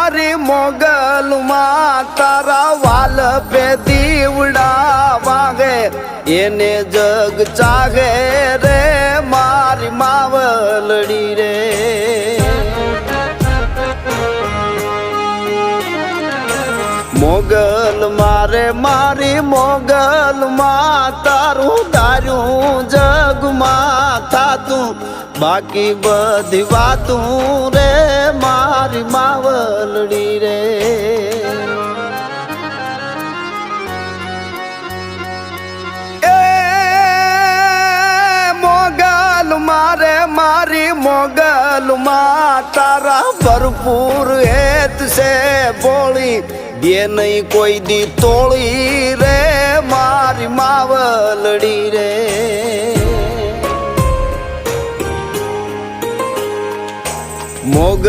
મારી મોગલ માં તારા વાલ પે દીવડા વાગે એને જગ ચાહે રે મારી માવલડી રે મોગલ મારે મારી મોગલ માં તારું તારું જગમાં થાતું બાકી બધી વાતું રે મારી માવલડી રે એ મોગલ મારે મારી મોગલ માં તારા ભરપૂર હેત છે બોળી દે નહીં કોઈ દી તોળી રે મારી માવલડી રે મોગ